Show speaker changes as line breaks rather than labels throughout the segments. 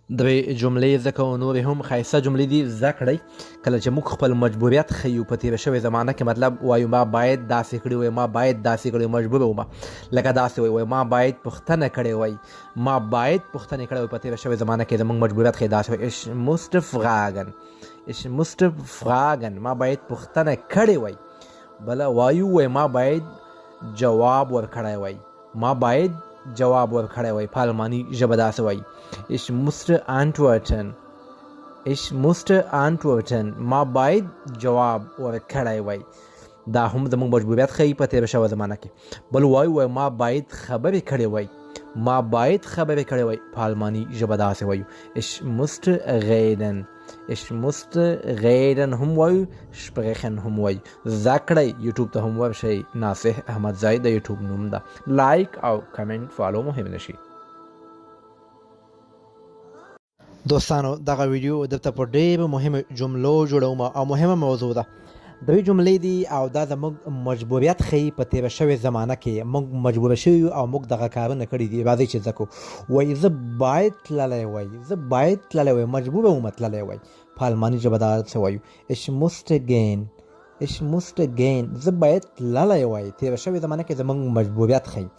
دوی جملې زده کوو نورې هم ښایسته جملې دي زده کړئ کله چې موږ خپل مجبوریت ښیو په تېره شوې زمانه کې مطلب وایو ما باید داسې کړي وای ما باید داسې کړي مجبور وم لکه داسې وای ما باید پوښتنه کړې وای ما باید پوښتنې کړې وای په تېره شوې زمانه کې زموږ مجبوریت ښیي داسې وای ich musste fragen ich musste fragen ما باید پوښتنه کړې وای بله وایو وای ما باید جواب ورکړی وای ما باید جواب ورکړی وای په الماني ژبه داسې وای ich musste antworten ich musste antworten ما باید جواب ورکړی وای دا هم زموږ مجبوریت ښیي په تېره شوه زمانه کې بل وایو ما باید خبرې کړې وای ما باید خبرې کړې وای په الماني ژبه داسې وایو ich musste reden ich musste reden هم وایو sprechen هم وایو زده کړئ یوټیوب ته هم ورشئ ناصح احمدزی د یوټیوب نوم ده لایک او کمنټ فالو مهم نشي دوستانو دغه ویډیو دلته په ډېرو مهمو جملو جوړوم او مهمه موضوع ده دوی جملې دي او دا زموږ مجبوریت ښیي په تېره شوې زمانه کې موږ مجبوره شوي یو او موږ دغه کارونه کړي دي راځئ چې زده کړو وایي زه باید تللی وای زه باید تللی وای مجبوره وم تللی وای په الماني ژبه دا څه وایو ich musste gehen ich musste gehen زه باید تللی وای تېره شوې زمانه کې زموږ مجبوریت ښیي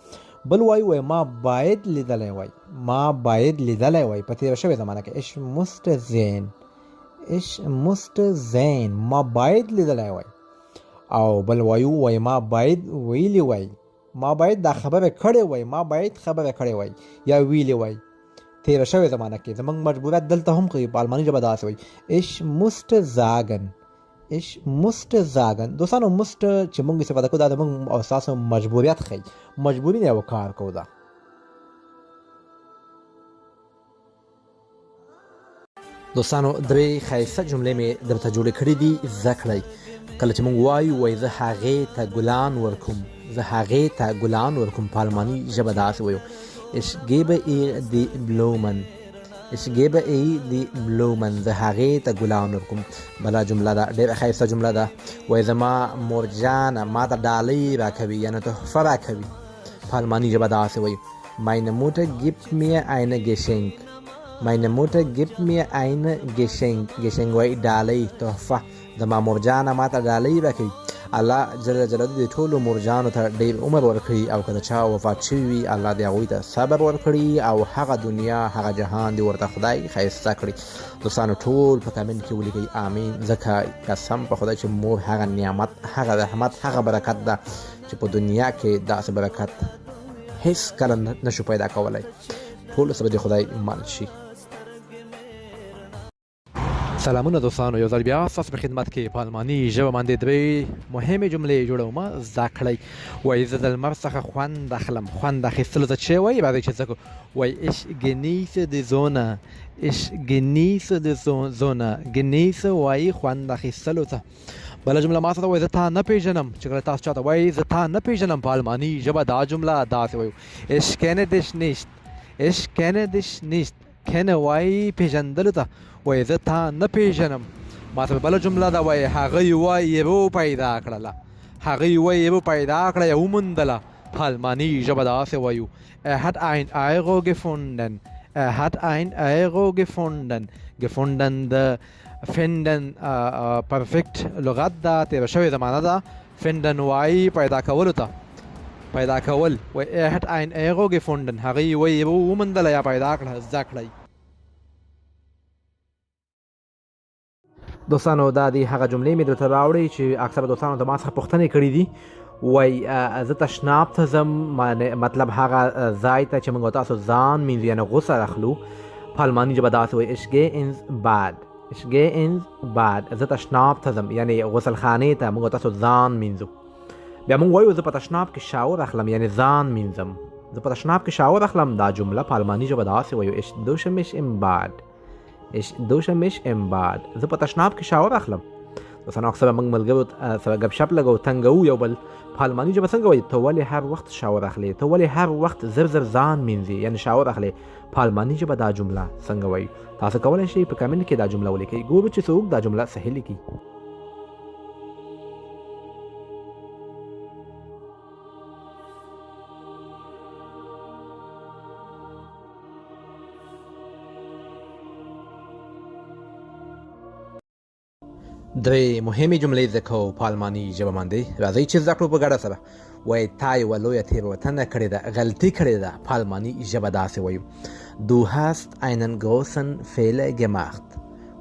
بل وای ما باید لیدلی وای ما باید لیدلی وای په تېره شوې زمانه کې ich musste sehen ich musste sehen ما باید لیدلی وای او بل وای ما باید ویلی وای ما باید دا خبره کړې وای ما باید خبره کړې وای یا ویلی وای تېره شوې زمانه کې زموږ مجبوریت دلته هم کوي په الماني ژبه داسې وای ich musste sagen ich musste sagen دوستانو musste چې موږ استفاده کوو دا زموږ او ستاسو مجبوریت ښیي مجبوري نه یو کار کوو دا دوستانو درې ښایسته جملې مې درته جوړې کړې دي زده کړئ کله چې موږ وایو وای زه هغې ته ګلان ورکوم زه هغې ته ګلان ورکوم په الماني ژبه داسې وایو ich gebe ihr die Blumen ich gebe ihr die Blumen زه هغې ته ګلان ورکوم بله جمله ده ډېره ښایسته جمله ده وایي زما مورجانه ما ته ډالۍ راکوي یعنې تحفه راکوي په الماني ژبه داسې وایو meine Mutter gibt mir ein Geschenk meine Mutter gibt mir ein Geschenk Geschenk وایي ډالۍ تحفه زما مورجانه ما ته ډالۍ راکوي الله جل جلاله دې ټولو مورجانو ته ډېر عمر ورکړي او که د چا وفات شوي وي الله دې هغوی ته صبر ورکړي او هغه دنیا هغه جهان دې ورته خدای ښایسته کړي دوستانو ټول په کمنټ کې ولیکئ آمین ځکه قسم په خدای چې مور هغه نعمت هغه رحمت هغه برکت ده چې په دنیا کې داسې برکت هیڅ کله نشو پیدا کولی ټولو سره دې خدای مل شي سلامونه دوستانو یو ځل بیا ستاسو په خدمت کې په الماني ژبه باندې درې مهمې جملې جوړوم زده کړئ وایي زه د لمر څخه خوند اخلم خوند اخیستلو ته چې وایي راځئ چې زده کړو وایي ich genieße die Sonne ich genieße die Sonne genieße وایي خوند اخیستلو ته بله جمله ما سره وایي زه تا نه پېژنم چې کله تاسو چاته وایي زه تا نه پېژنم په الماني ژبه دا جمله داسې وایو ich kenne dich nicht ich kenne dich nicht kenne وایي پېژندلو ته وایي زه تا نه پېژنم ما سره بله جمله ده وایي هغه یوه یرو پیدا کړله هغه یوه یرو پیدا کړه یا وموندله په الماني ژبه داسې وایو er hat ein Euro gefunden er hat ein Euro gefunden gefunden د finden پرفکت لغت ده تېره شوې زمانه ده finden وایي پیدا کولو ته پیدا کول وایي er hat ein Euro gefunden هغه یوه یرو وموندله یا پیدا کړه زده کړئ دوستانو دا دی هغه جملې مې درته راوړئ چې اکثره دوستانو د ما څخه پوښتنې کړي دي وایي زه تشناب ته ځم مطلب هغه ځای ته چې موږ تاسو ځان مینځو یعنې غسل اخلو په الماني ژبه داسې وایي ich gehe ins Bad ich gehe ins Bad زه تشناب ته ځم یعنې غسلخانې ته موږ تاسو ځان مینځو بیا موږ وایو زه په تشناب کې شاور اخلم یعنې ځان مینځم زه په تشناب کې شاور اخلم دا جمله په الماني ژبه داسې وایو ich dusche mich im Bad ich dusche mich im Bad زه په تشناب کې شاور اخلم دوستانو اکثره موږ ملګرو سره ګپ شپ لګو تنګوو یو بل په الماني ژبه څنګه وایي ته ولې هر وخت شاور اخلې ته ولې هر وخت زر زر ځان مینځې یعنې شاور اخلې په الماني ژبه دا جمله څنګه وایي تاسو کولی شئ په کمنټ کې دا جمله ولیکئ ګورو چې څوک دا جمله صحیح لیکي درې مهمې جملې زده کوو په الماني ژبه باندې. راځئ چې زده کړو په ګډه سره. وایي تا یوه لویه تېروتنه کړې ده، غلطي کړې ده. په الماني ژبه داسې وایو: Du hast einen großen Fehler gemacht.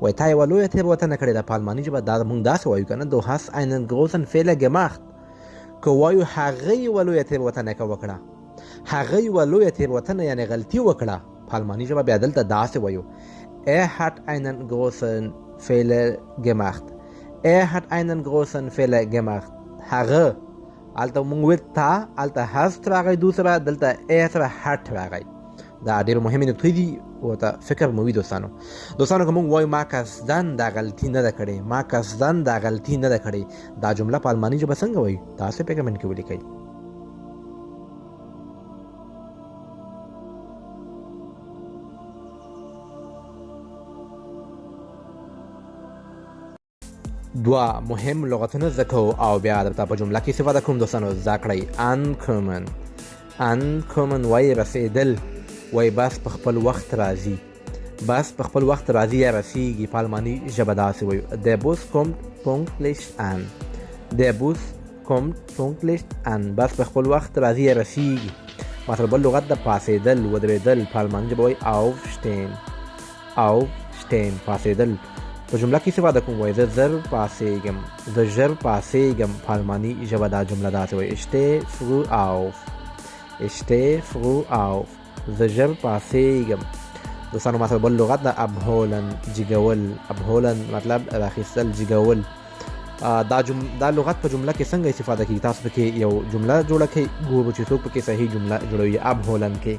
وایي تا یوه لویه تېروتنه کړې ده. په الماني ژبه دا موږ داسې وایو که نه، Du hast einen großen Fehler gemacht. که وایو هغه یوه لویه تېروتنه وکړه، هغه یوه لویه تېروتنه یعنې غلطي وکړه، په الماني ژبه بیا دلته داسې وایو: Er hat einen großen Fehler gemacht. Er hat einen großen Fehler gemacht. هغه هلته موږ ویل تا، هلته hast راغی دو سره، دلته er سره hat راغی. دا ډېر مهمې نکتې دي، ورته فکر مو وي دوستانو. دوستانو که موږ وایو ما قصدن دا غلطي نه ده کړې، ما قصدن دا غلطي نه ده کړې، دا جمله په الماني ژبه څنګه وایو؟ تاسې په کمنټ کې ولیکئ. دوه مهم لغتونه زده کوو او بیا درته په جمله کې استفاده کوم دوستانو. زده کړئ ankommen. ankommen وایي رسېدل، وایي بس په خپل وخت راځي، بس په خپل وخت راځي یا رسیږي. په الماني ژبه داسې وایو: Der Bus kommt pünktlich an. Der Bus kommt pünktlich an. بس په خپل وخت راځي یا رسیږي. مثلا بل لغت د پاسېدل، ودرېدل، په الماني ژبه وایي aufstehen. aufstehen پاسېدل. په جمله کې استفاده کوم، وایي زه ژر پاڅېږم، زه ژر پاڅېږم. په الماني ژبه دا جمله داسې وایي: Ich stehe früh auf. Ich stehe früh auf. زه ژر پاڅېږم. دوستانو مثلا بل لغت د abholen جګول. abholen مطلب راخیستل، جګول. دا لغت په جمله کې څنګه استفاده کیږي؟ تاسو پکې یو جمله جوړه کړئ، ګورو چې څوک پکې صحیح جمله جوړوي abholen کې.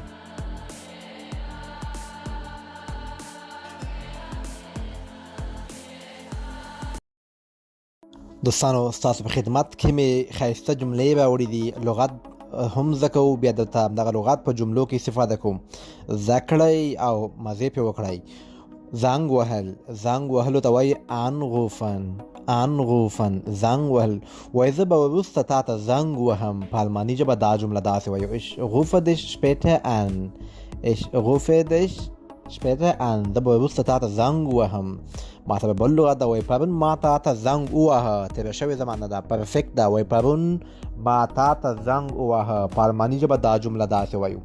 دوستانو ستاسو په خدمت کې مې ښایسته جملې راوړي دي، لغت هم زده کوو، بیا درته همدغه لغات په جملو کې استفاده کوم. زده کړئ او مزې پرې وکړئ. زنګ وهل، زنګ وهلو ته وایي anrufen. anrufen زنګ وهل. وایي زه به وروسته تا ته زنګ وهم. په الماني ژبه دا جمله داسې وایو: Ich rufe dich später an. Ich rufe dich später an. زه به وروسته تا ته زنګ وهم. مثلا بل لغت دا وایي پرون ما تا ته زنګ وواهه. تېره شوې زمانه ده، پرفیکټ ده. وایي پرون ما تا ته زنګ وواهه. په الماني ژبه دا جمله داسې وایو: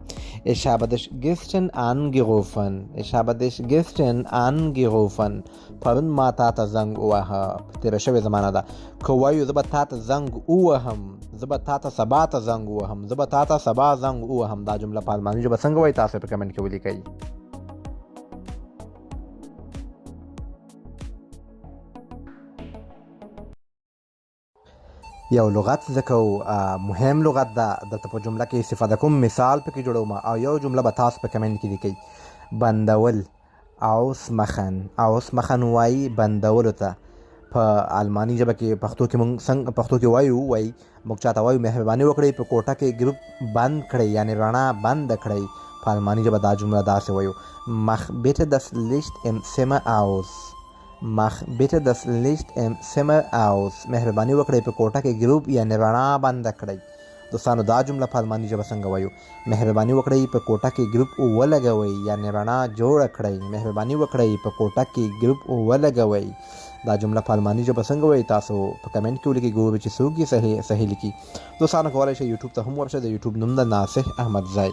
Ich habe dich gestern angerufen. Ich habe dich gestern angerufen. پرون ما تا ته زنګ وواهه. تېره شوې زمانه ده. که وایو زه به تا ته زنګ ووهم، زه به تا ته سبا ته زنګ ووهم، زه به تا ته سبا زنګ ووهم، دا جمله په الماني ژبه څنګه وایي؟ تاسو په کمنټ کې ولیکئ. یو لغت زده کوو، مهم لغت ده، دلته په جمله کې استفاده کوم، مثال پکې جوړوم او یو جمله به تاسو په کمنټ کې لیکئ. بندول ausmachen. ausmachen وایي بندولو ته. په الماني ژبه کې پښتو کې موږ څنګه پښتو کې وایو، وایي موږ چاته وایو مهرباني وکړئ په کوټه کې ګروپ بند کړئ، یعنې رڼا بنده کړئ. په الماني ژبه دا جمله داسې وایو: Mach bitte das Licht im Zimmer aus. Mach bitte das Licht im Zimmer aus. مهرباني وکړئ په کوټه کې ګروپ یعنې رڼا بنده کړئ. دوستانو دا جمله په الماني ژبه څنګه وایو؟ مهرباني وکړئ په کوټه کې ګروپ ولګوئ یعنې رڼا جوړه کړئ. مهرباني وکړئ په کوټه کې ګروپ ولګوئ. دا جمله په الماني ژبه څنګه وایي؟ تاسو په کمنټ کې ولیکئ، ګورو چې څوک یې صحیح لیکي. دوستانو کولی شئ یوټیوب ته هم ورشئ. د یوټیوب نوم ده ناصح احمدزی.